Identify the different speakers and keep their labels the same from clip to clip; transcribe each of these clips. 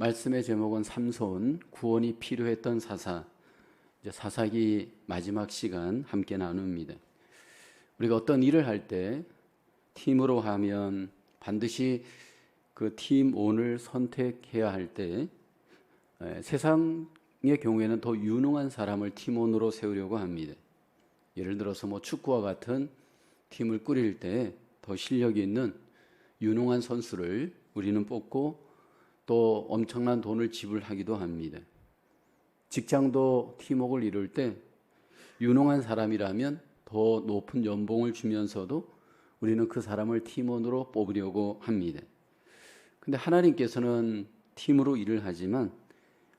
Speaker 1: 말씀의 제목은 삼손, 구원이 필요했던 사사. 이제 사사기 마지막 시간 함께 나눕니다. 우리가 어떤 일을 할 때 팀으로 하면 반드시 그 팀원을 선택해야 할 때 세상의 경우에는 더 유능한 사람을 팀원으로 세우려고 합니다. 예를 들어서 축구와 같은 팀을 꾸릴 때 더 실력이 있는 유능한 선수를 우리는 뽑고 또 엄청난 돈을 지불하기도 합니다. 직장도 팀워크를 이룰 때 유능한 사람이라면 더 높은 연봉을 주면서도 우리는 그 사람을 팀원으로 뽑으려고 합니다. 근데 하나님께서는 팀으로 일을 하지만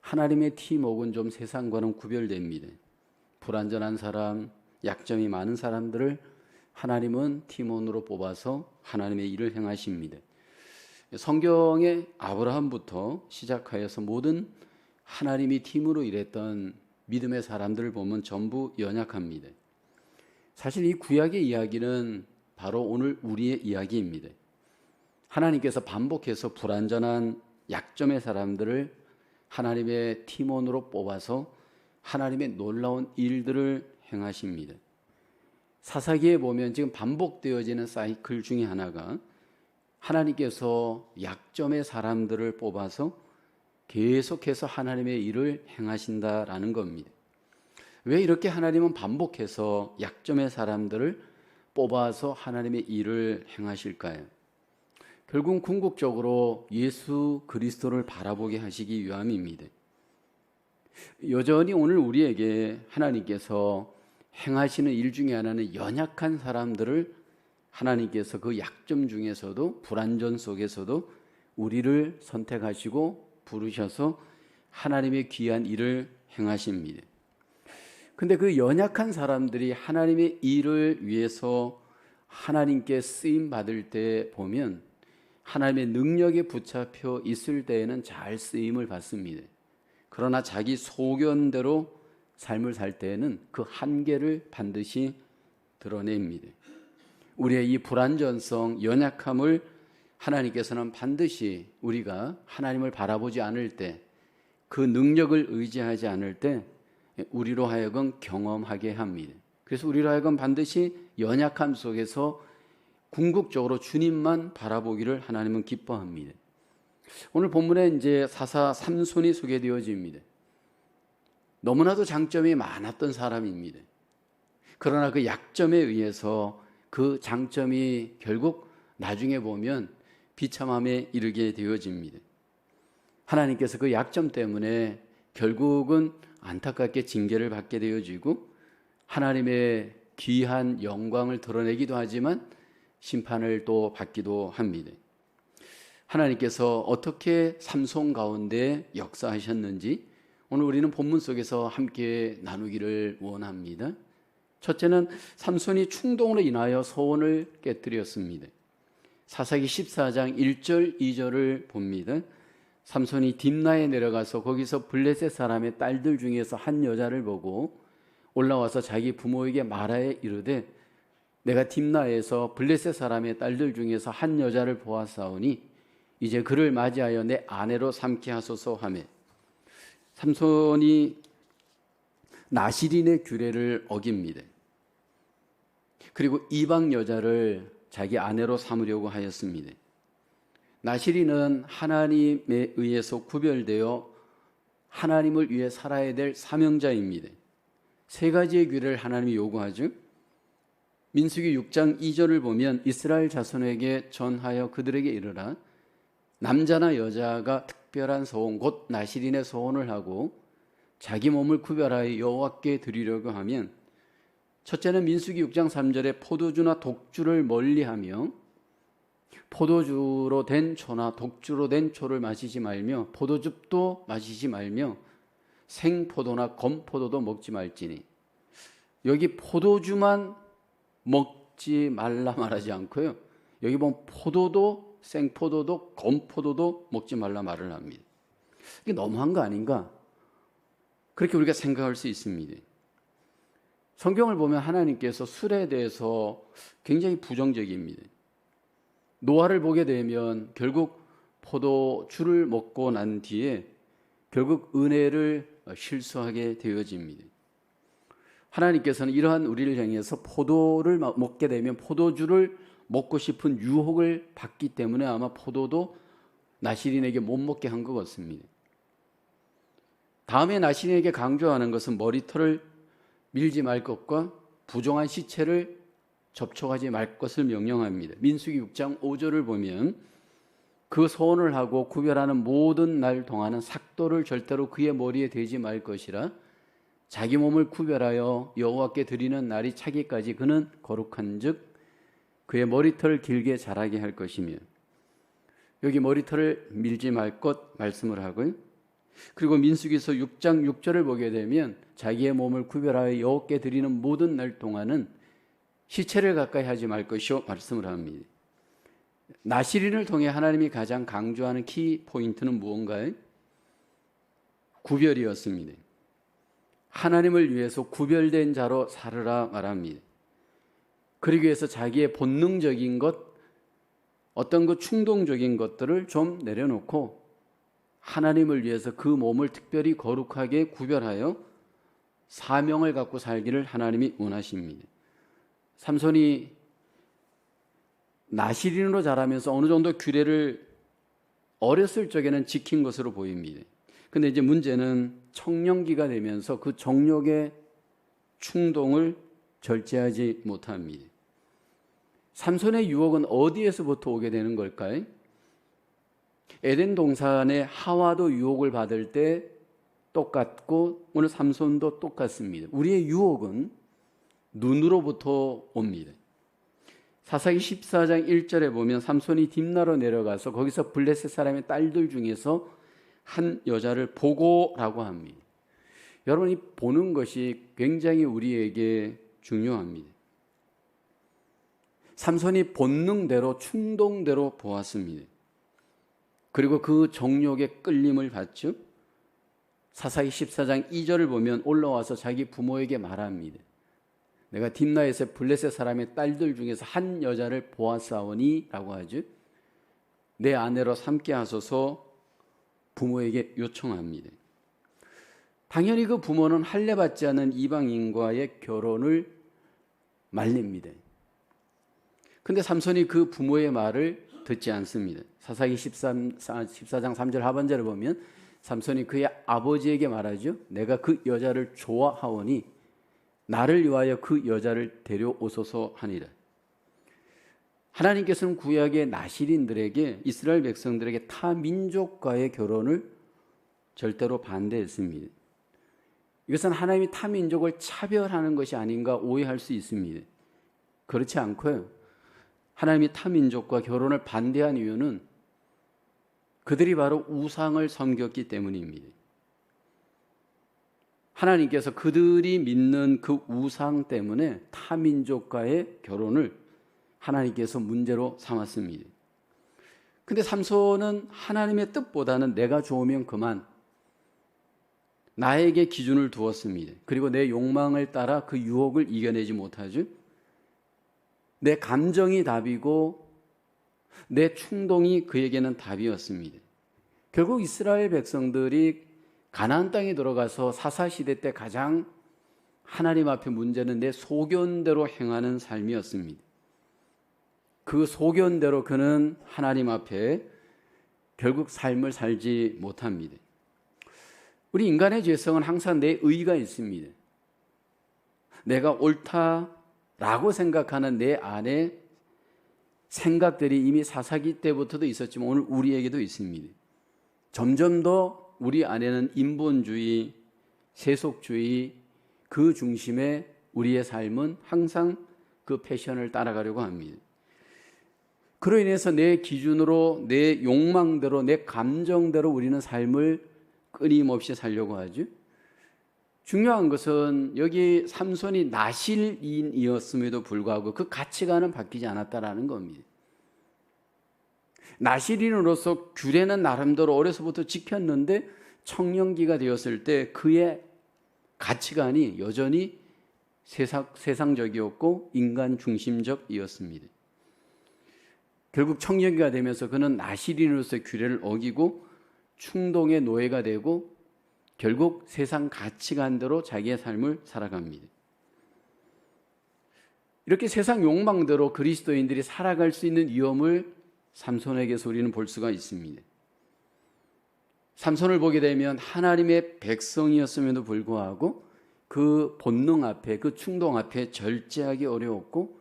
Speaker 1: 하나님의 팀워크는 좀 세상과는 구별됩니다. 불완전한 사람, 약점이 많은 사람들을 하나님은 팀원으로 뽑아서 하나님의 일을 행하십니다. 성경의 아브라함부터 시작하여서 모든 하나님이 팀으로 일했던 믿음의 사람들을 보면 전부 연약합니다. 사실 이 구약의 이야기는 바로 오늘 우리의 이야기입니다. 하나님께서 반복해서 불완전한 약점의 사람들을 하나님의 팀원으로 뽑아서 하나님의 놀라운 일들을 행하십니다. 사사기에 보면 지금 반복되어지는 사이클 중에 하나가 하나님께서 약점의 사람들을 뽑아서 계속해서 하나님의 일을 행하신다라는 겁니다. 왜 이렇게 하나님은 반복해서 약점의 사람들을 뽑아서 하나님의 일을 행하실까요? 결국 궁극적으로 예수 그리스도를 바라보게 하시기 위함입니다. 여전히 오늘 우리에게 하나님께서 행하시는 일 중에 하나는 연약한 사람들을 하나님께서 그 약점 중에서도 불완전 속에서도 우리를 선택하시고 부르셔서 하나님의 귀한 일을 행하십니다. 근데 그 연약한 사람들이 하나님의 일을 위해서 하나님께 쓰임 받을 때 보면 하나님의 능력에 붙잡혀 있을 때에는 잘 쓰임을 받습니다. 그러나 자기 소견대로 삶을 살 때에는 그 한계를 반드시 드러냅니다. 우리의 이 불완전성, 연약함을 하나님께서는 반드시 우리가 하나님을 바라보지 않을 때, 그 능력을 의지하지 않을 때 우리로 하여금 경험하게 합니다. 그래서 우리로 하여금 반드시 연약함 속에서 궁극적으로 주님만 바라보기를 하나님은 기뻐합니다. 오늘 본문에 이제 사사 삼손이 소개되어집니다. 너무나도 장점이 많았던 사람입니다. 그러나 그 약점에 의해서 그 장점이 결국 나중에 보면 비참함에 이르게 되어집니다. 하나님께서 그 약점 때문에 결국은 안타깝게 징계를 받게 되어지고 하나님의 귀한 영광을 드러내기도 하지만 심판을 또 받기도 합니다. 하나님께서 어떻게 삼손 가운데 역사하셨는지 오늘 우리는 본문 속에서 함께 나누기를 원합니다. 첫째는 삼손이 충동으로 인하여 소원을 깨뜨렸습니다. 사사기 14장 1절 2절을 봅니다. 삼손이 딥나에 내려가서 거기서 블레셋 사람의 딸들 중에서 한 여자를 보고 올라와서 자기 부모에게 말하여 이르되 내가 딥나에서 블레셋 사람의 딸들 중에서 한 여자를 보았사오니 이제 그를 맞이하여 내 아내로 삼게 하소서 하매 삼손이 나시린의 규례를 어깁니다. 그리고 이방 여자를 자기 아내로 삼으려고 하였습니다. 나시린은 하나님에 의해서 구별되어 하나님을 위해 살아야 될 사명자입니다. 세 가지의 규례를 하나님이 요구하죠. 민수기 6장 2절을 보면 이스라엘 자손에게 전하여 그들에게 이르라 남자나 여자가 특별한 소원 곧 나시린의 소원을 하고 자기 몸을 구별하여 여호와께 드리려고 하면 첫째는 민수기 6장 3절에 포도주나 독주를 멀리하며 포도주로 된 초나 독주로 된 초를 마시지 말며 포도즙도 마시지 말며 생포도나 검포도도 먹지 말지니 여기 포도주만 먹지 말라 말하지 않고요. 여기 보면 포도도 생포도도 검포도도 먹지 말라 말을 합니다. 이게 너무한 거 아닌가? 그렇게 우리가 생각할 수 있습니다. 성경을 보면 하나님께서 술에 대해서 굉장히 부정적입니다. 노아를 보게 되면 결국 포도주를 먹고 난 뒤에 결국 은혜를 실수하게 되어집니다. 하나님께서는 이러한 우리를 향해서 포도를 먹게 되면 포도주를 먹고 싶은 유혹을 받기 때문에 아마 포도도 나시린에게 못 먹게 한 것 같습니다. 다음에 나시린에게 강조하는 것은 머리털을 밀지 말 것과 부정한 시체를 접촉하지 말 것을 명령합니다. 민수기 6장 5절을 보면 그 소원을 하고 구별하는 모든 날 동안은 삭도를 절대로 그의 머리에 대지 말 것이라. 자기 몸을 구별하여 여호와께 드리는 날이 차기까지 그는 거룩한즉 그의 머리털을 길게 자라게 할 것이며, 여기 머리털을 밀지 말 것 말씀을 하고요. 그리고 민수기서 6장 6절을 보게 되면 자기의 몸을 구별하여 여호와께 드리는 모든 날 동안은 시체를 가까이 하지 말 것이요 말씀을 합니다. 나시린을 통해 하나님이 가장 강조하는 키 포인트는 무언가요? 구별이었습니다. 하나님을 위해서 구별된 자로 살으라 말합니다. 그러기 위해서 자기의 본능적인 것, 어떤 그 충동적인 것들을 좀 내려놓고 하나님을 위해서 그 몸을 특별히 거룩하게 구별하여 사명을 갖고 살기를 하나님이 원하십니다. 삼손이 나시린으로 자라면서 어느 정도 규례를 어렸을 적에는 지킨 것으로 보입니다. 근데 이제 문제는 청년기가 되면서 그 정욕의 충동을 절제하지 못합니다. 삼손의 유혹은 어디에서부터 오게 되는 걸까요? 에덴 동산의 하와도 유혹을 받을 때 똑같고 오늘 삼손도 똑같습니다. 우리의 유혹은 눈으로부터 옵니다. 사사기 14장 1절에 보면 삼손이 딥나로 내려가서 거기서 블레셋 사람의 딸들 중에서 한 여자를 보고라고 합니다. 여러분, 이 보는 것이 굉장히 우리에게 중요합니다. 삼손이 본능대로 충동대로 보았습니다. 그리고 그 정욕의 끌림을 받죠. 사사기 14장 2절을 보면 올라와서 자기 부모에게 말합니다. 내가 딥나에서 블레셋 사람의 딸들 중에서 한 여자를 보았사오니 라고 하죠. 내 아내로 삼게 하소서 부모에게 요청합니다. 당연히 그 부모는 할례받지 않은 이방인과의 결혼을 말립니다. 근데 삼손이 그 부모의 말을 듣지 않습니다. 사사기 14장 3절 하반절을 보면 삼손이 그의 아버지에게 말하죠. 내가 그 여자를 좋아하오니 나를 위하여 그 여자를 데려오소서 하니라. 하나님께서는 구약의 나시린들에게, 이스라엘 백성들에게 타 민족과의 결혼을 절대로 반대했습니다. 이것은 하나님이 타 민족을 차별하는 것이 아닌가 오해할 수 있습니다. 그렇지 않고요. 하나님이 타 민족과 결혼을 반대한 이유는 그들이 바로 우상을 섬겼기 때문입니다. 하나님께서 그들이 믿는 그 우상 때문에 타 민족과의 결혼을 하나님께서 문제로 삼았습니다. 근데 삼손은 하나님의 뜻보다는 내가 좋으면 그만, 나에게 기준을 두었습니다. 그리고 내 욕망을 따라 그 유혹을 이겨내지 못하죠. 내 감정이 답이고 내 충동이 그에게는 답이었습니다. 결국 이스라엘 백성들이 가나안 땅에 들어가서 사사시대 때 가장 하나님 앞에 문제는 내 소견대로 행하는 삶이었습니다. 그 소견대로 그는 하나님 앞에 결국 삶을 살지 못합니다. 우리 인간의 죄성은 항상 내 의가 있습니다. 내가 옳다라고 생각하는 내 안에 생각들이 이미 사사기 때부터도 있었지만 오늘 우리에게도 있습니다. 점점 더 우리 안에는 인본주의, 세속주의 그 중심에 우리의 삶은 항상 그 패션을 따라가려고 합니다. 그로 인해서 내 기준으로, 내 욕망대로, 내 감정대로 우리는 삶을 끊임없이 살려고 하죠. 중요한 것은 여기 삼손이 나실인이었음에도 불구하고 그 가치관은 바뀌지 않았다라는 겁니다. 나실인으로서 규례는 나름대로 어려서부터 지켰는데 청년기가 되었을 때 그의 가치관이 여전히 세상적이었고 인간 중심적이었습니다. 결국 청년기가 되면서 그는 나시린으로서의 규례를 어기고 충동의 노예가 되고 결국 세상 가치관대로 자기의 삶을 살아갑니다. 이렇게 세상 욕망대로 그리스도인들이 살아갈 수 있는 위험을 삼손에게서 우리는 볼 수가 있습니다. 삼손을 보게 되면 하나님의 백성이었음에도 불구하고 그 본능 앞에, 그 충동 앞에 절제하기 어려웠고,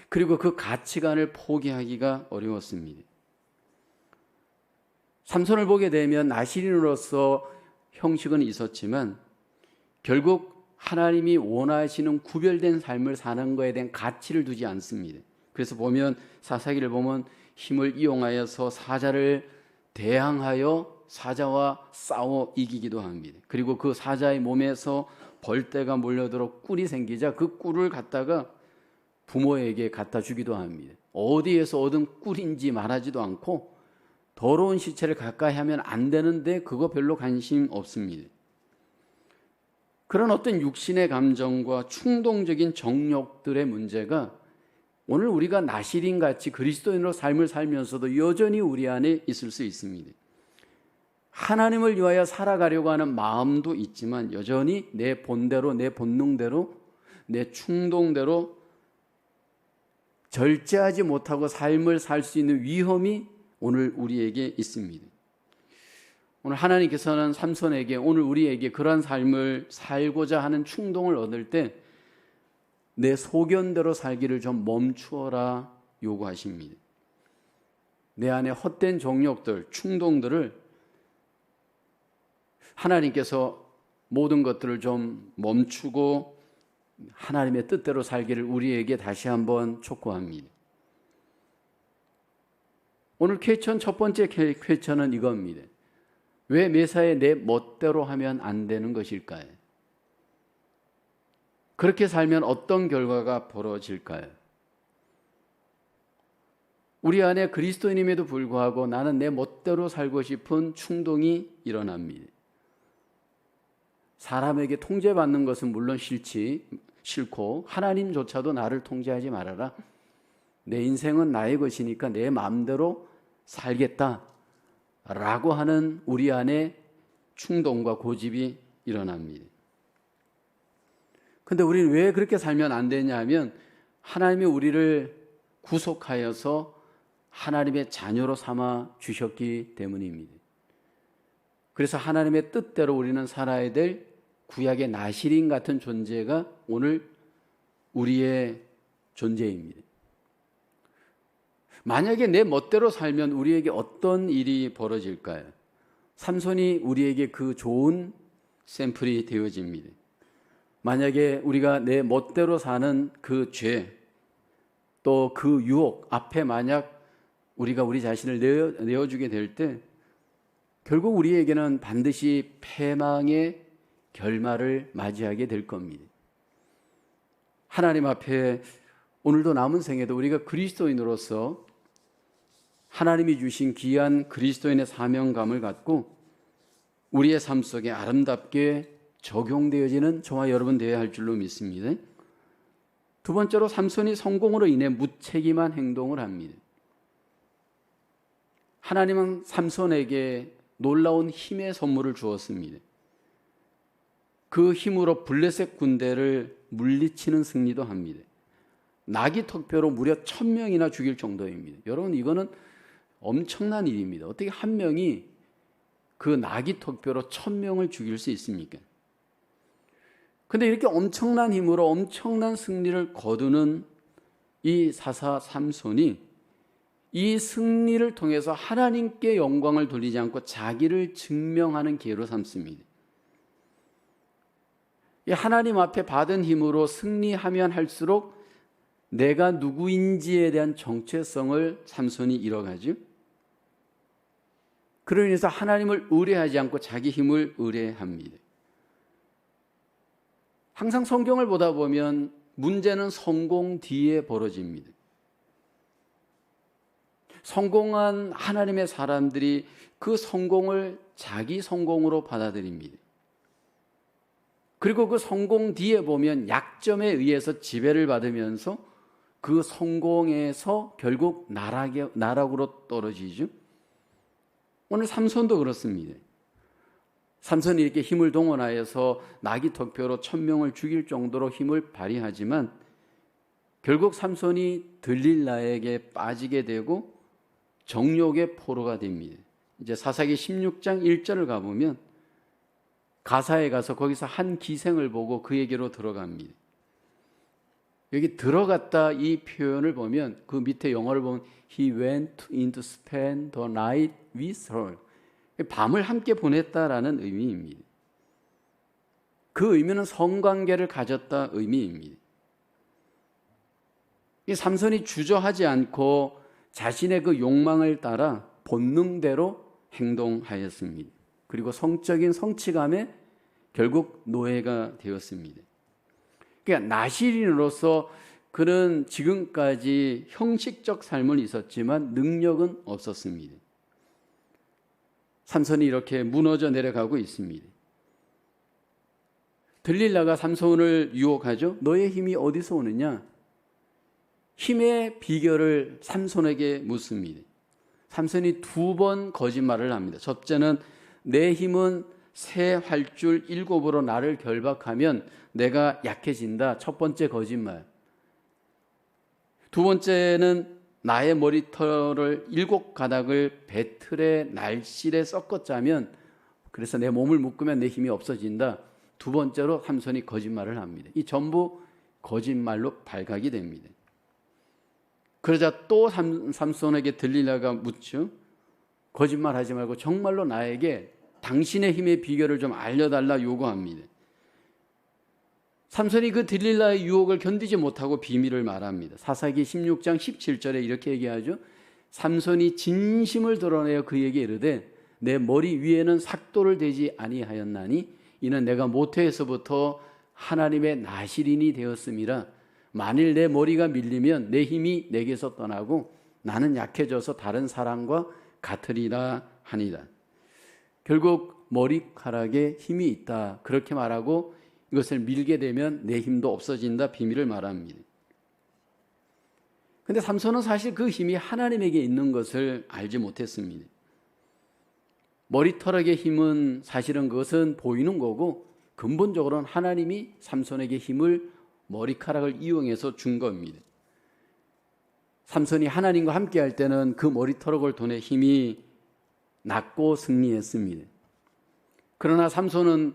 Speaker 1: 그리고 그 가치관을 포기하기가 어려웠습니다. 삼손을 보게 되면 나시린으로서 형식은 있었지만 결국 하나님이 원하시는 구별된 삶을 사는 것에 대한 가치를 두지 않습니다. 그래서 보면 사사기를 보면 힘을 이용하여서 사자를 대항하여 사자와 싸워 이기기도 합니다. 그리고 그 사자의 몸에서 벌떼가 몰려들어 꿀이 생기자 그 꿀을 갖다가 부모에게 갖다 주기도 합니다. 어디에서 얻은 꿀인지 말하지도 않고 더러운 시체를 가까이 하면 안 되는데 그거 별로 관심 없습니다. 그런 어떤 육신의 감정과 충동적인 정욕들의 문제가 오늘 우리가 나시린같이 그리스도인으로 삶을 살면서도 여전히 우리 안에 있을 수 있습니다. 하나님을 위하여 살아가려고 하는 마음도 있지만 여전히 내 본대로, 내 본능대로, 내 충동대로 절제하지 못하고 삶을 살 수 있는 위험이 오늘 우리에게 있습니다. 오늘 하나님께서는 삼손에게, 오늘 우리에게 그러한 삶을 살고자 하는 충동을 얻을 때 내 소견대로 살기를 좀 멈추어라 요구하십니다. 내 안에 헛된 정욕들, 충동들을 하나님께서 모든 것들을 좀 멈추고 하나님의 뜻대로 살기를 우리에게 다시 한번 촉구합니다. 오늘 퀘스천, 첫 번째 퀘스천은 이겁니다. 왜 매사에 내 멋대로 하면 안 되는 것일까요? 그렇게 살면 어떤 결과가 벌어질까요? 우리 안에 그리스도인임에도 불구하고 나는 내 멋대로 살고 싶은 충동이 일어납니다. 사람에게 통제받는 것은 물론 싫고 하나님조차도 나를 통제하지 말아라. 내 인생은 나의 것이니까 내 마음대로 살겠다 라고 하는 우리 안에 충동과 고집이 일어납니다. 근데 우리는 왜 그렇게 살면 안 되냐 하면 하나님이 우리를 구속하여서 하나님의 자녀로 삼아 주셨기 때문입니다. 그래서 하나님의 뜻대로 우리는 살아야 될 구약의 나시린 같은 존재가 오늘 우리의 존재입니다. 만약에 내 멋대로 살면 우리에게 어떤 일이 벌어질까요? 삼손이 우리에게 그 좋은 샘플이 되어집니다. 만약에 우리가 내 멋대로 사는 그 죄, 또 그 유혹 앞에 만약 우리가 우리 자신을 내어주게 될 때 결국 우리에게는 반드시 패망의 결말을 맞이하게 될 겁니다. 하나님 앞에 오늘도 남은 생에도 우리가 그리스도인으로서 하나님이 주신 귀한 그리스도인의 사명감을 갖고 우리의 삶 속에 아름답게 적용되어지는 저와 여러분 되어야 할 줄로 믿습니다. 두 번째로 삼손이 성공으로 인해 무책임한 행동을 합니다. 하나님은 삼손에게 놀라운 힘의 선물을 주었습니다. 그 힘으로 블레셋 군대를 물리치는 승리도 합니다. 나귀 턱뼈로 무려 1000명이나 죽일 정도입니다. 여러분 이거는 엄청난 일입니다. 어떻게 한 명이 그 나귀 턱뼈로 1000명을 죽일 수 있습니까? 근데 이렇게 엄청난 힘으로 엄청난 승리를 거두는 이 사사 삼손이 이 승리를 통해서 하나님께 영광을 돌리지 않고 자기를 증명하는 기회로 삼습니다. 이 하나님 앞에 받은 힘으로 승리하면 할수록 내가 누구인지에 대한 정체성을 삼손이 잃어가죠. 그로 인해서 하나님을 의뢰하지 않고 자기 힘을 의뢰합니다. 항상 성경을 보다 보면 문제는 성공 뒤에 벌어집니다. 성공한 하나님의 사람들이 그 성공을 자기 성공으로 받아들입니다. 그리고 그 성공 뒤에 보면 약점에 의해서 지배를 받으면서 그 성공에서 결국 나락으로 떨어지죠. 오늘 삼손도 그렇습니다. 삼손이 이렇게 힘을 동원하여서 나귀 턱표로 1000명을 죽일 정도로 힘을 발휘하지만 결국 삼손이 들릴라에게 빠지게 되고 정욕의 포로가 됩니다. 이제 사사기 16장 1절을 가보면 가사에 가서 거기서 한 기생을 보고 그에게로 들어갑니다. 여기 들어갔다 이 표현을 보면 그 밑에 영어를 보면 He went in to spend the night with her. 밤을 함께 보냈다라는 의미입니다. 그 의미는 성관계를 가졌다 의미입니다. 이 삼손이 주저하지 않고 자신의 그 욕망을 따라 본능대로 행동하였습니다. 그리고 성적인 성취감에 결국 노예가 되었습니다. 그러니까 나실인으로서 그는 지금까지 형식적 삶은 있었지만 능력은 없었습니다. 삼손이 이렇게 무너져 내려가고 있습니다. 들릴라가 삼손을 유혹하죠. 너의 힘이 어디서 오느냐? 힘의 비결을 삼손에게 묻습니다. 삼손이 2번 거짓말을 합니다. 첫째는 내 힘은 새 활줄 7으로 나를 결박하면 내가 약해진다. 첫 번째 거짓말. 두 번째는 나의 머리털을 7가닥을 배틀의 날실에 섞어 짜면 그래서 내 몸을 묶으면 내 힘이 없어진다. 두 번째로 삼손이 거짓말을 합니다. 이 전부 거짓말로 발각이 됩니다. 그러자 또 삼손에게 들릴라가 묻죠. 거짓말하지 말고 정말로 나에게 당신의 힘의 비결을 좀 알려달라 요구합니다. 삼손이 그 들릴라의 유혹을 견디지 못하고 비밀을 말합니다. 사사기 16장 17절에 이렇게 얘기하죠. 삼손이 진심을 드러내어 그에게 이르되 내 머리 위에는 삭도를 대지 아니하였나니 이는 내가 모태에서부터 하나님의 나실인이 되었음이라. 만일 내 머리가 밀리면 내 힘이 내게서 떠나고 나는 약해져서 다른 사람과 같으리라 하니라. 결국 머리카락에 힘이 있다 그렇게 말하고 이것을 밀게 되면 내 힘도 없어진다 비밀을 말합니다. 그런데 삼손은 사실 그 힘이 하나님에게 있는 것을 알지 못했습니다. 머리털의 힘은 사실은 그것은 보이는 거고 근본적으로는 하나님이 삼손에게 힘을 머리카락을 이용해서 준 겁니다. 삼손이 하나님과 함께 할 때는 그 머리털을 돈에 힘이 났고 승리했습니다. 그러나 삼손은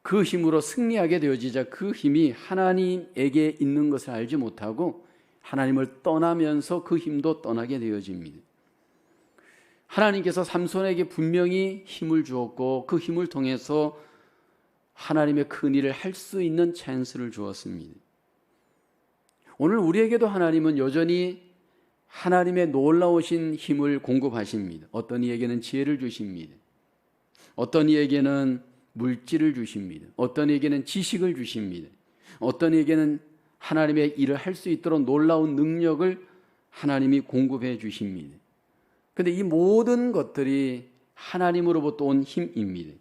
Speaker 1: 그 힘으로 승리하게 되어지자 그 힘이 하나님에게 있는 것을 알지 못하고 하나님을 떠나면서 그 힘도 떠나게 되어집니다. 하나님께서 삼손에게 분명히 힘을 주었고 그 힘을 통해서 하나님의 큰 일을 할 수 있는 찬스를 주었습니다. 오늘 우리에게도 하나님은 여전히 하나님의 놀라우신 힘을 공급하십니다. 어떤 이에게는 지혜를 주십니다. 어떤 이에게는 물질을 주십니다. 어떤 이에게는 지식을 주십니다. 어떤 이에게는 하나님의 일을 할 수 있도록 놀라운 능력을 하나님이 공급해 주십니다. 그런데 이 모든 것들이 하나님으로부터 온 힘입니다.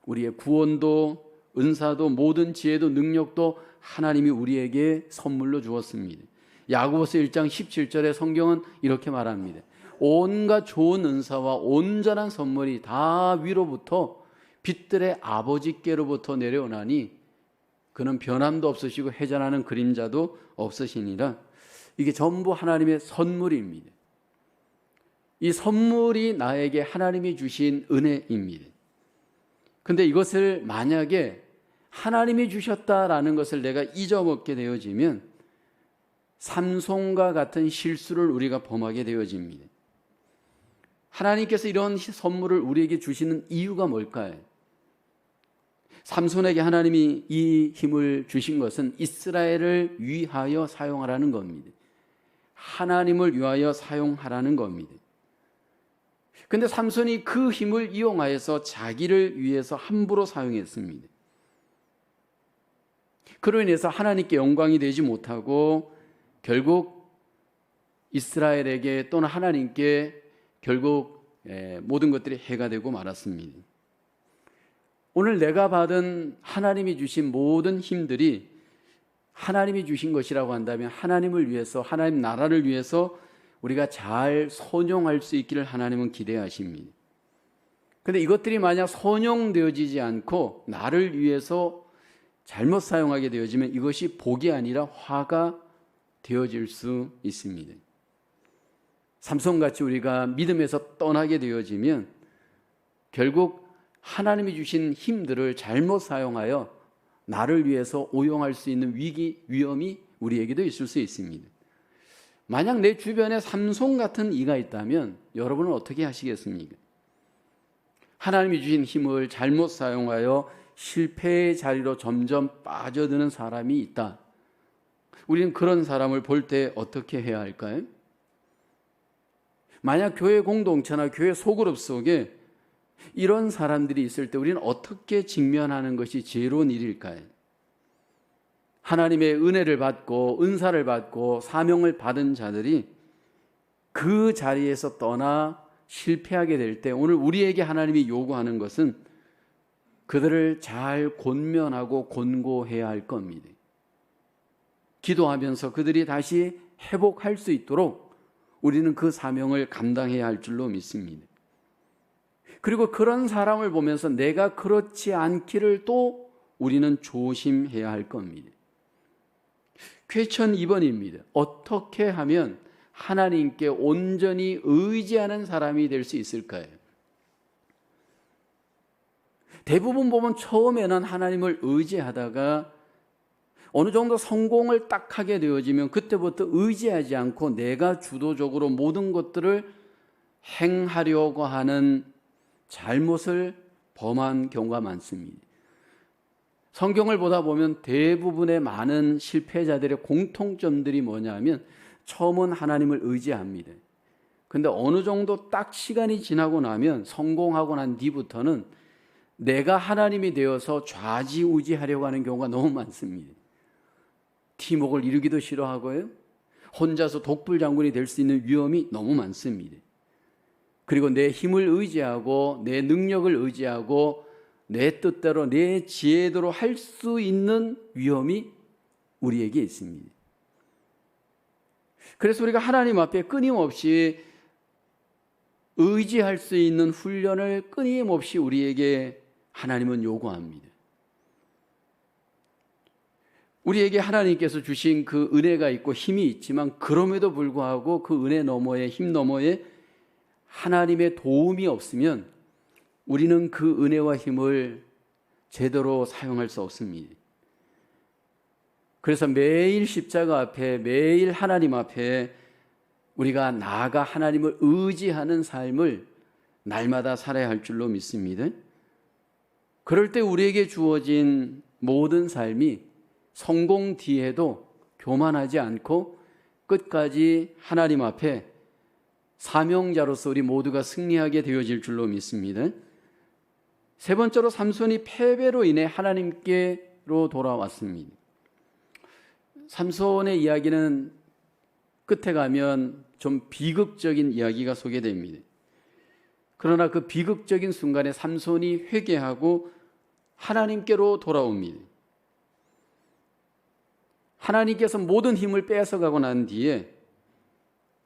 Speaker 1: 우리의 구원도 은사도 모든 지혜도 능력도 하나님이 우리에게 선물로 주었습니다. 야고보서 1장 17절에 성경은 이렇게 말합니다. 온갖 좋은 은사와 온전한 선물이 다 위로부터 빛들의 아버지께로부터 내려오나니 그는 변함도 없으시고 회전하는 그림자도 없으시니라. 이게 전부 하나님의 선물입니다. 이 선물이 나에게 하나님이 주신 은혜입니다. 근데 이것을 만약에 하나님이 주셨다라는 것을 내가 잊어먹게 되어지면 삼손과 같은 실수를 우리가 범하게 되어집니다. 하나님께서 이런 선물을 우리에게 주시는 이유가 뭘까요? 삼손에게 하나님이 이 힘을 주신 것은 이스라엘을 위하여 사용하라는 겁니다. 하나님을 위하여 사용하라는 겁니다. 그런데 삼손이 그 힘을 이용하여서 자기를 위해서 함부로 사용했습니다. 그로 인해서 하나님께 영광이 되지 못하고 결국 이스라엘에게 또는 하나님께 결국 모든 것들이 해가 되고 말았습니다. 오늘 내가 받은 하나님이 주신 모든 힘들이 하나님이 주신 것이라고 한다면 하나님을 위해서, 하나님 나라를 위해서 우리가 잘 선용할 수 있기를 하나님은 기대하십니다. 그런데 이것들이 만약 선용되어지지 않고 나를 위해서 잘못 사용하게 되어지면 이것이 복이 아니라 화가 되어질 수 있습니다. 삼손같이 우리가 믿음에서 떠나게 되어지면 결국 하나님이 주신 힘들을 잘못 사용하여 나를 위해서 오용할 수 있는 위험이 우리에게도 있을 수 있습니다. 만약 내 주변에 삼손 같은 이가 있다면 여러분은 어떻게 하시겠습니까? 하나님이 주신 힘을 잘못 사용하여 실패의 자리로 점점 빠져드는 사람이 있다. 우리는 그런 사람을 볼 때 어떻게 해야 할까요? 만약 교회 공동체나 교회 소그룹 속에 이런 사람들이 있을 때 우리는 어떻게 직면하는 것이 지혜로운 일일까요? 하나님의 은혜를 받고 은사를 받고 사명을 받은 자들이 그 자리에서 떠나 실패하게 될 때 오늘 우리에게 하나님이 요구하는 것은 그들을 잘 권면하고 권고해야 할 겁니다. 기도하면서 그들이 다시 회복할 수 있도록 우리는 그 사명을 감당해야 할 줄로 믿습니다. 그리고 그런 사람을 보면서 내가 그렇지 않기를 또 우리는 조심해야 할 겁니다. 퀘스천 2번입니다. 어떻게 하면 하나님께 온전히 의지하는 사람이 될 수 있을까요? 대부분 보면 처음에는 하나님을 의지하다가 어느 정도 성공을 딱 하게 되어지면 그때부터 의지하지 않고 내가 주도적으로 모든 것들을 행하려고 하는 잘못을 범한 경우가 많습니다. 성경을 보다 보면 대부분의 많은 실패자들의 공통점들이 뭐냐면 처음은 하나님을 의지합니다. 근데 어느 정도 딱 시간이 지나고 나면 성공하고 난 뒤부터는 내가 하나님이 되어서 좌지우지하려고 하는 경우가 너무 많습니다. 팀워크를 이루기도 싫어하고요. 혼자서 독불장군이 될 수 있는 위험이 너무 많습니다. 그리고 내 힘을 의지하고 내 능력을 의지하고 내 뜻대로 내 지혜대로 할 수 있는 위험이 우리에게 있습니다. 그래서 우리가 하나님 앞에 끊임없이 의지할 수 있는 훈련을 끊임없이 우리에게 하나님은 요구합니다. 우리에게 하나님께서 주신 그 은혜가 있고 힘이 있지만 그럼에도 불구하고 그 은혜 너머에 힘 너머에 하나님의 도움이 없으면 우리는 그 은혜와 힘을 제대로 사용할 수 없습니다. 그래서 매일 십자가 앞에 매일 하나님 앞에 우리가 나아가 하나님을 의지하는 삶을 날마다 살아야 할 줄로 믿습니다. 그럴 때 우리에게 주어진 모든 삶이 성공 뒤에도 교만하지 않고 끝까지 하나님 앞에 사명자로서 우리 모두가 승리하게 되어질 줄로 믿습니다. 세 번째로 삼손이 패배로 인해 하나님께로 돌아왔습니다. 삼손의 이야기는 끝에 가면 좀 비극적인 이야기가 소개됩니다. 그러나 그 비극적인 순간에 삼손이 회개하고 하나님께로 돌아옵니다. 하나님께서 모든 힘을 뺏어가고 난 뒤에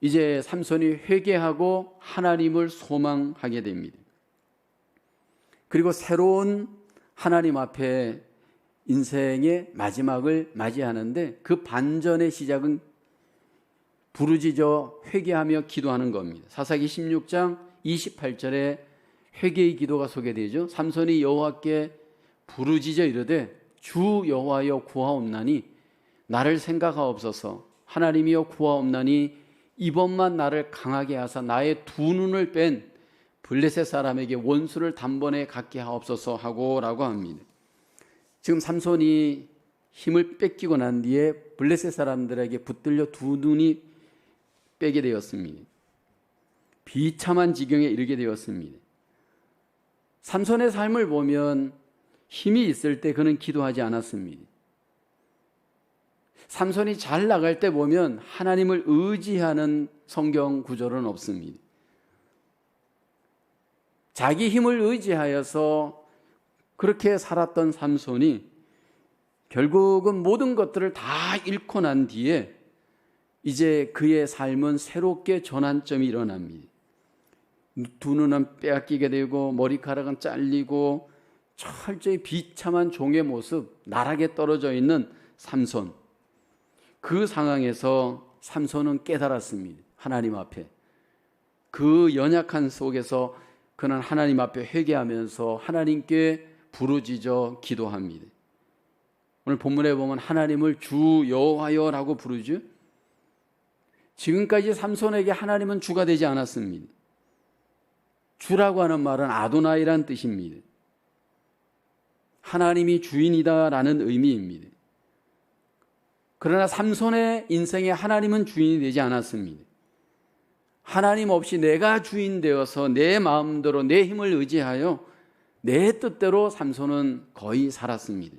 Speaker 1: 이제 삼손이 회개하고 하나님을 소망하게 됩니다. 그리고 새로운 하나님 앞에 인생의 마지막을 맞이하는데 그 반전의 시작은 부르짖어 회개하며 기도하는 겁니다. 사사기 16장 28절에 회개의 기도가 소개되죠. 삼손이 여호와께 부르짖어 이르되 주 여호와여 구하옵나니 나를 생각하옵소서. 하나님이여 구하옵나니 이번만 나를 강하게 하사 나의 두 눈을 뺀 블레셋 사람에게 원수를 단번에 갖게 하옵소서 하고 라고 합니다. 지금 삼손이 힘을 뺏기고 난 뒤에 블레셋 사람들에게 붙들려 두 눈이 빼게 되었습니다. 비참한 지경에 이르게 되었습니다. 삼손의 삶을 보면 힘이 있을 때 그는 기도하지 않았습니다. 삼손이 잘 나갈 때 보면 하나님을 의지하는 성경 구절은 없습니다. 자기 힘을 의지하여서 그렇게 살았던 삼손이 결국은 모든 것들을 다 잃고 난 뒤에 이제 그의 삶은 새롭게 전환점이 일어납니다. 두 눈은 빼앗기게 되고 머리카락은 잘리고 철저히 비참한 종의 모습, 나락에 떨어져 있는 삼손. 그 상황에서 삼손은 깨달았습니다. 하나님 앞에. 그 연약한 속에서 그는 하나님 앞에 회개하면서 하나님께 부르짖어 기도합니다. 오늘 본문에 보면 하나님을 주 여호와여라고 부르죠. 지금까지 삼손에게 하나님은 주가 되지 않았습니다. 주라고 하는 말은 아도나이란 뜻입니다. 하나님이 주인이다라는 의미입니다. 그러나 삼손의 인생에 하나님은 주인이 되지 않았습니다. 하나님 없이 내가 주인 되어서 내 마음대로 내 힘을 의지하여 내 뜻대로 삼손은 거의 살았습니다.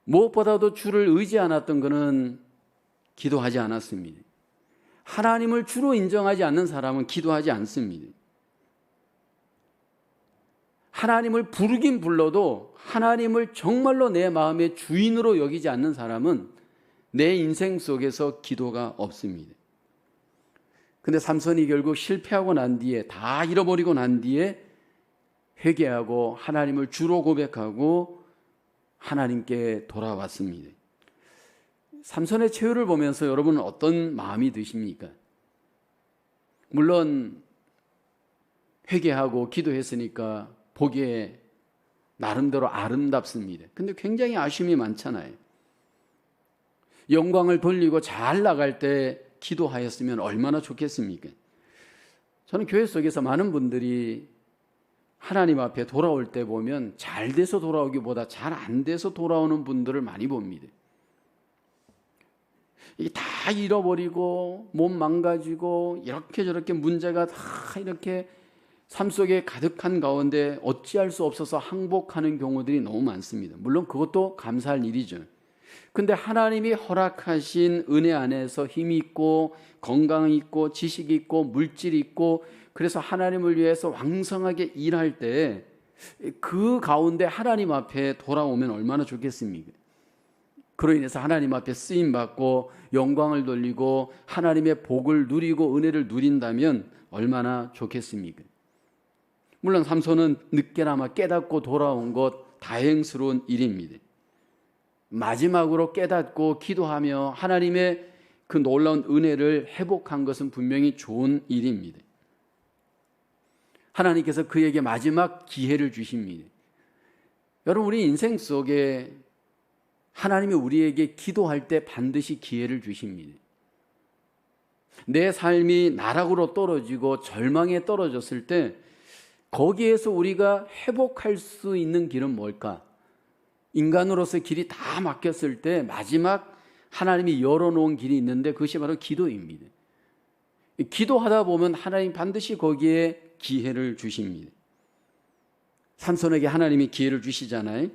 Speaker 1: 무엇보다도 주를 의지 않았던 그는 기도하지 않았습니다. 하나님을 주로 인정하지 않는 사람은 기도하지 않습니다. 하나님을 부르긴 불러도 하나님을 정말로 내 마음의 주인으로 여기지 않는 사람은 내 인생 속에서 기도가 없습니다. 근데 삼손이 결국 실패하고 난 뒤에, 다 잃어버리고 난 뒤에 회개하고 하나님을 주로 고백하고 하나님께 돌아왔습니다. 삼손의 최후를 보면서 여러분은 어떤 마음이 드십니까? 물론 회개하고 기도했으니까 보기에 나름대로 아름답습니다. 근데 굉장히 아쉬움이 많잖아요. 영광을 돌리고 잘 나갈 때 기도하였으면 얼마나 좋겠습니까? 저는 교회 속에서 많은 분들이 하나님 앞에 돌아올 때 보면 잘 돼서 돌아오기보다 잘 안 돼서 돌아오는 분들을 많이 봅니다. 이게 다 잃어버리고 몸 망가지고 이렇게 저렇게 문제가 다 이렇게 삶 속에 가득한 가운데 어찌할 수 없어서 항복하는 경우들이 너무 많습니다. 물론 그것도 감사할 일이죠. 근데 하나님이 허락하신 은혜 안에서 힘이 있고 건강이 있고 지식이 있고 물질이 있고 그래서 하나님을 위해서 왕성하게 일할 때 그 가운데 하나님 앞에 돌아오면 얼마나 좋겠습니까? 그로 인해서 하나님 앞에 쓰임 받고 영광을 돌리고 하나님의 복을 누리고 은혜를 누린다면 얼마나 좋겠습니까? 물론 삼손은 늦게나마 깨닫고 돌아온 것 다행스러운 일입니다. 마지막으로 깨닫고 기도하며 하나님의 그 놀라운 은혜를 회복한 것은 분명히 좋은 일입니다. 하나님께서 그에게 마지막 기회를 주십니다. 여러분, 우리 인생 속에 하나님이 우리에게 기도할 때 반드시 기회를 주십니다. 내 삶이 나락으로 떨어지고 절망에 떨어졌을 때 거기에서 우리가 회복할 수 있는 길은 뭘까? 인간으로서 길이 다 막혔을 때 마지막 하나님이 열어놓은 길이 있는데 그것이 바로 기도입니다. 기도하다 보면 하나님 반드시 거기에 기회를 주십니다. 삼손에게 하나님이 기회를 주시잖아요.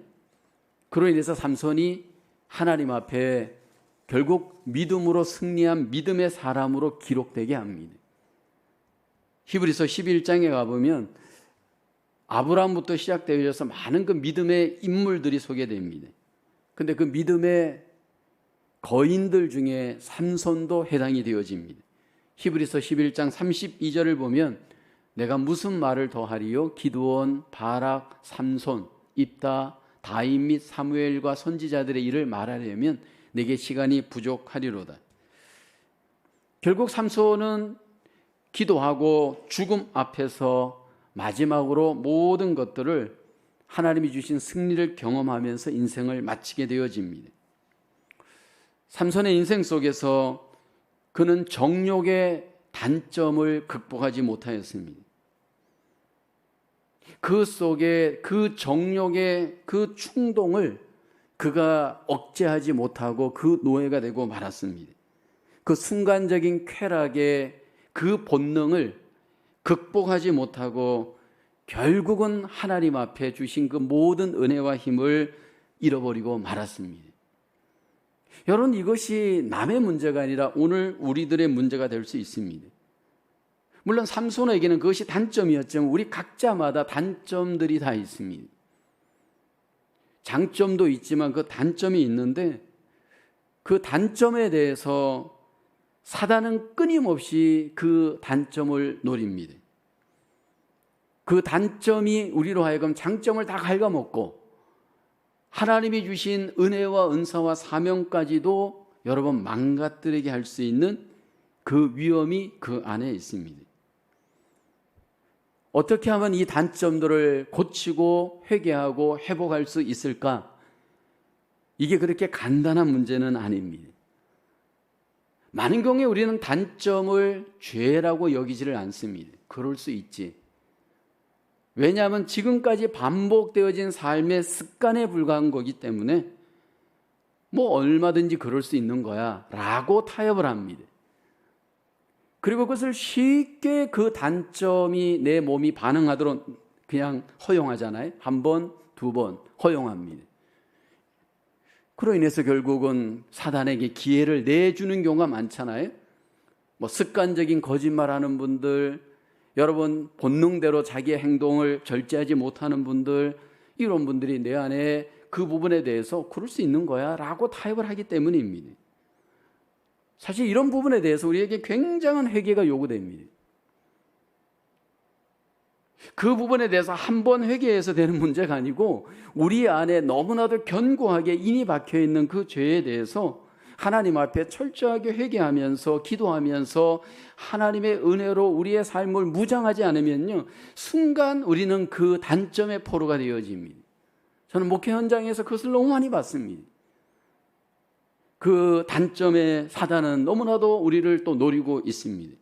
Speaker 1: 그로 인해서 삼손이 하나님 앞에 결국 믿음으로 승리한 믿음의 사람으로 기록되게 합니다. 히브리서 11장에 가보면 아브라함부터 시작되어서 많은 그 믿음의 인물들이 소개됩니다. 그런데 그 믿음의 거인들 중에 삼손도 해당이 되어집니다. 히브리서 11장 32절을 보면 내가 무슨 말을 더하리요? 기드온, 바락, 삼손, 입다, 다윗 및 사무엘과 선지자들의 일을 말하려면 내게 시간이 부족하리로다. 결국 삼손은 기도하고 죽음 앞에서 마지막으로 모든 것들을 하나님이 주신 승리를 경험하면서 인생을 마치게 되어집니다. 삼손의 인생 속에서 그는 정욕의 단점을 극복하지 못하였습니다. 그 속에 그 정욕의 그 충동을 그가 억제하지 못하고 그 노예가 되고 말았습니다. 그 순간적인 쾌락의 그 본능을 극복하지 못하고 결국은 하나님 앞에 주신 그 모든 은혜와 힘을 잃어버리고 말았습니다. 여러분, 이것이 남의 문제가 아니라 오늘 우리들의 문제가 될 수 있습니다. 물론 삼손에게는 그것이 단점이었지만 우리 각자마다 단점들이 다 있습니다. 장점도 있지만 그 단점이 있는데 그 단점에 대해서 사단은 끊임없이 그 단점을 노립니다. 그 단점이 우리로 하여금 장점을 다 갉아먹고 하나님이 주신 은혜와 은사와 사명까지도 여러분 망가뜨리게 할 수 있는 그 위험이 그 안에 있습니다. 어떻게 하면 이 단점들을 고치고 회개하고 회복할 수 있을까? 이게 그렇게 간단한 문제는 아닙니다. 많은 경우에 우리는 단점을 죄라고 여기지를 않습니다. 그럴 수 있지. 왜냐하면 지금까지 반복되어진 삶의 습관에 불과한 거기 때문에 뭐 얼마든지 그럴 수 있는 거야 라고 타협을 합니다. 그리고 그것을 쉽게 그 단점이 내 몸이 반응하도록 그냥 허용하잖아요. 한 번, 두 번 허용합니다. 그로 인해서 결국은 사단에게 기회를 내주는 경우가 많잖아요. 뭐 습관적인 거짓말하는 분들, 여러분 본능대로 자기의 행동을 절제하지 못하는 분들, 이런 분들이 내 안에 그 부분에 대해서 그럴 수 있는 거야 라고 타협을 하기 때문입니다. 사실 이런 부분에 대해서 우리에게 굉장한 회개가 요구됩니다. 그 부분에 대해서 한 번 회개해서 되는 문제가 아니고 우리 안에 너무나도 견고하게 인이 박혀있는 그 죄에 대해서 하나님 앞에 철저하게 회개하면서 기도하면서 하나님의 은혜로 우리의 삶을 무장하지 않으면요, 순간 우리는 그 단점의 포로가 되어집니다. 저는 목회 현장에서 그것을 너무 많이 봤습니다. 그 단점의 사단은 너무나도 우리를 또 노리고 있습니다.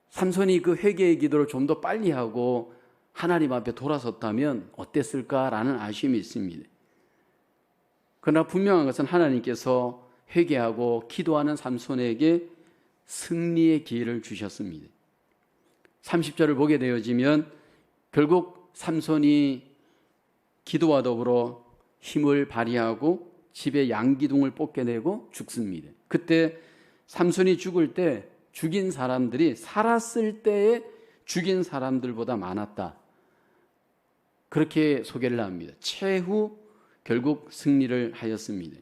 Speaker 1: 삼손이 그 회개의 기도를 좀 더 빨리 하고 하나님 앞에 돌아섰다면 어땠을까라는 아쉬움이 있습니다. 그러나 분명한 것은 하나님께서 회개하고 기도하는 삼손에게 승리의 기회를 주셨습니다. 30절을 보게 되어지면 결국 삼손이 기도와 더불어 힘을 발휘하고 집에 양기둥을 뽑겨내고 죽습니다. 그때 삼손이 죽을 때 죽인 사람들이 살았을 때에 죽인 사람들보다 많았다. 그렇게 소개를 합니다. 최후 결국 승리를 하였습니다.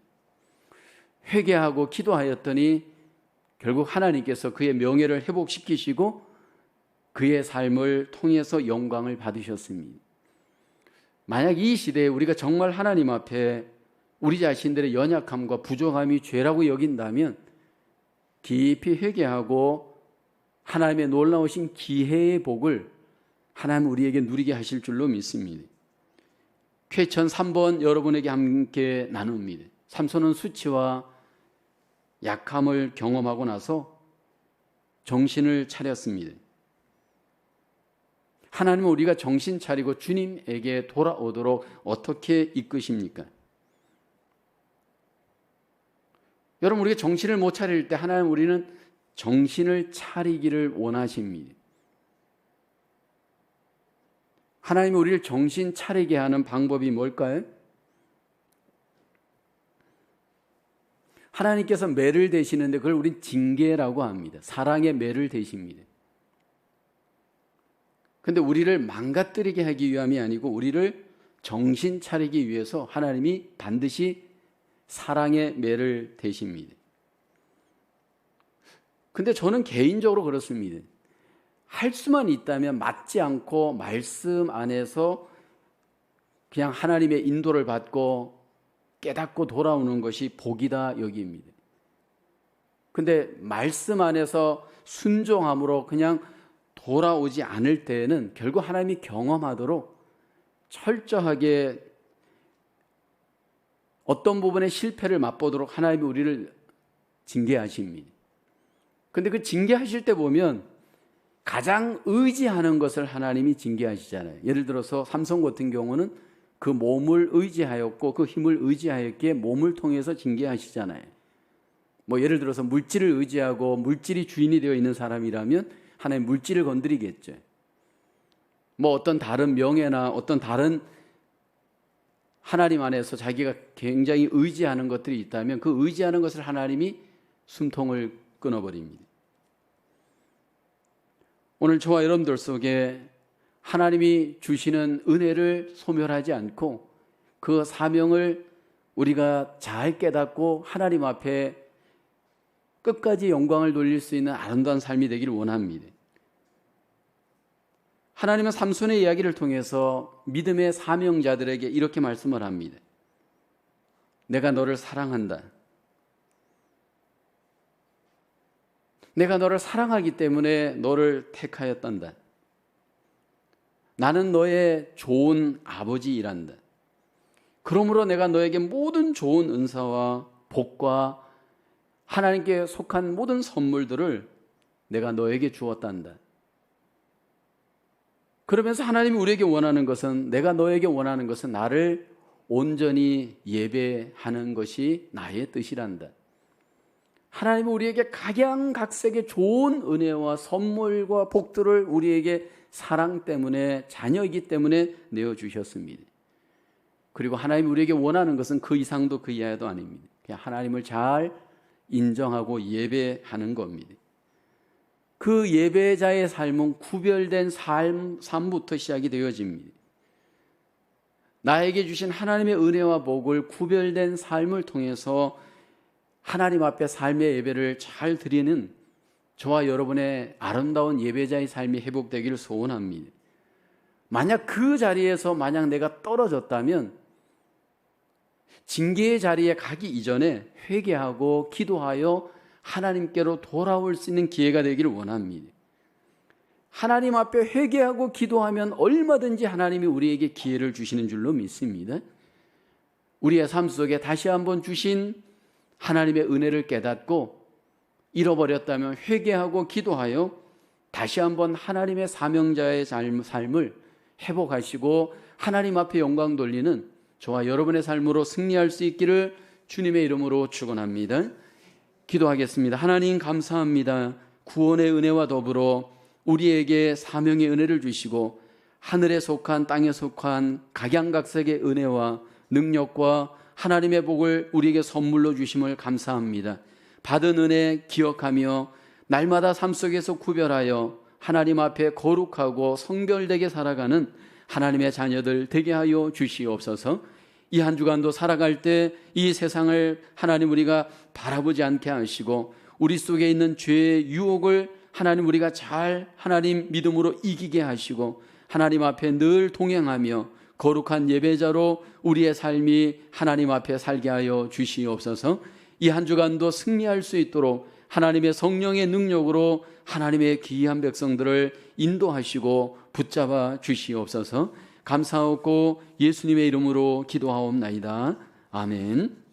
Speaker 1: 회개하고 기도하였더니 결국 하나님께서 그의 명예를 회복시키시고 그의 삶을 통해서 영광을 받으셨습니다. 만약 이 시대에 우리가 정말 하나님 앞에 우리 자신들의 연약함과 부족함이 죄라고 여긴다면 깊이 회개하고 하나님의 놀라우신 기회의 복을 하나님 우리에게 누리게 하실 줄로 믿습니다. 쾌천 3번 여러분에게 함께 나눕니다. 삼손은 수치와 약함을 경험하고 나서 정신을 차렸습니다. 하나님은 우리가 정신 차리고 주님에게 돌아오도록 어떻게 이끄십니까? 여러분, 우리가 정신을 못 차릴 때 하나님 우리는 정신을 차리기를 원하십니다. 하나님이 우리를 정신 차리게 하는 방법이 뭘까요? 하나님께서 매를 대시는데 그걸 우린 징계라고 합니다. 사랑의 매를 대십니다. 그런데 우리를 망가뜨리게 하기 위함이 아니고 우리를 정신 차리기 위해서 하나님이 반드시 사랑의 매를 대십니다. 근데 저는 개인적으로 그렇습니다. 할 수만 있다면 맞지 않고 말씀 안에서 그냥 하나님의 인도를 받고 깨닫고 돌아오는 것이 복이다 여기입니다. 근데 말씀 안에서 순종함으로 그냥 돌아오지 않을 때에는 결국 하나님이 경험하도록 철저하게 어떤 부분에 실패를 맛보도록 하나님이 우리를 징계하십니다. 근데 그 징계하실 때 보면 가장 의지하는 것을 하나님이 징계하시잖아요. 예를 들어서 삼손 같은 경우는 그 몸을 의지하였고 그 힘을 의지하였기에 몸을 통해서 징계하시잖아요. 뭐 예를 들어서 물질을 의지하고 물질이 주인이 되어 있는 사람이라면 하나님 물질을 건드리겠죠. 뭐 어떤 다른 명예나 어떤 다른 하나님 안에서 자기가 굉장히 의지하는 것들이 있다면 그 의지하는 것을 하나님이 숨통을 끊어버립니다. 오늘 저와 여러분들 속에 하나님이 주시는 은혜를 소멸하지 않고 그 사명을 우리가 잘 깨닫고 하나님 앞에 끝까지 영광을 돌릴 수 있는 아름다운 삶이 되기를 원합니다. 하나님은 삼손의 이야기를 통해서 믿음의 사명자들에게 이렇게 말씀을 합니다. 내가 너를 사랑한다. 내가 너를 사랑하기 때문에 너를 택하였단다. 나는 너의 좋은 아버지이란다. 그러므로 내가 너에게 모든 좋은 은사와 복과 하나님께 속한 모든 선물들을 내가 너에게 주었단다. 그러면서 하나님이 우리에게 원하는 것은, 내가 너에게 원하는 것은 나를 온전히 예배하는 것이 나의 뜻이란다. 하나님은 우리에게 각양각색의 좋은 은혜와 선물과 복들을 우리에게 사랑 때문에, 자녀이기 때문에 내어주셨습니다. 그리고 하나님이 우리에게 원하는 것은 그 이상도 그 이하도 아닙니다. 그냥 하나님을 잘 인정하고 예배하는 겁니다. 그 예배자의 삶은 구별된 삶부터 시작이 되어집니다. 나에게 주신 하나님의 은혜와 복을 구별된 삶을 통해서 하나님 앞에 삶의 예배를 잘 드리는 저와 여러분의 아름다운 예배자의 삶이 회복되기를 소원합니다. 만약 그 자리에서 만약 내가 떨어졌다면 징계의 자리에 가기 이전에 회개하고 기도하여 하나님께로 돌아올 수 있는 기회가 되기를 원합니다. 하나님 앞에 회개하고 기도하면 얼마든지 하나님이 우리에게 기회를 주시는 줄로 믿습니다. 우리의 삶 속에 다시 한번 주신 하나님의 은혜를 깨닫고 잃어버렸다면 회개하고 기도하여 다시 한번 하나님의 사명자의 삶을 회복하시고 하나님 앞에 영광 돌리는 저와 여러분의 삶으로 승리할 수 있기를 주님의 이름으로 축원합니다. 기도하겠습니다. 하나님 감사합니다. 구원의 은혜와 더불어 우리에게 사명의 은혜를 주시고 하늘에 속한 땅에 속한 각양각색의 은혜와 능력과 하나님의 복을 우리에게 선물로 주심을 감사합니다. 받은 은혜 기억하며 날마다 삶 속에서 구별하여 하나님 앞에 거룩하고 성별되게 살아가는 하나님의 자녀들 되게 하여 주시옵소서. 이 한 주간도 살아갈 때 이 세상을 하나님 우리가 바라보지 않게 하시고 우리 속에 있는 죄의 유혹을 하나님 우리가 잘 하나님 믿음으로 이기게 하시고 하나님 앞에 늘 동행하며 거룩한 예배자로 우리의 삶이 하나님 앞에 살게 하여 주시옵소서. 이 한 주간도 승리할 수 있도록 하나님의 성령의 능력으로 하나님의 귀한 백성들을 인도하시고 붙잡아 주시옵소서. 감사하고 예수님의 이름으로 기도하옵나이다. 아멘.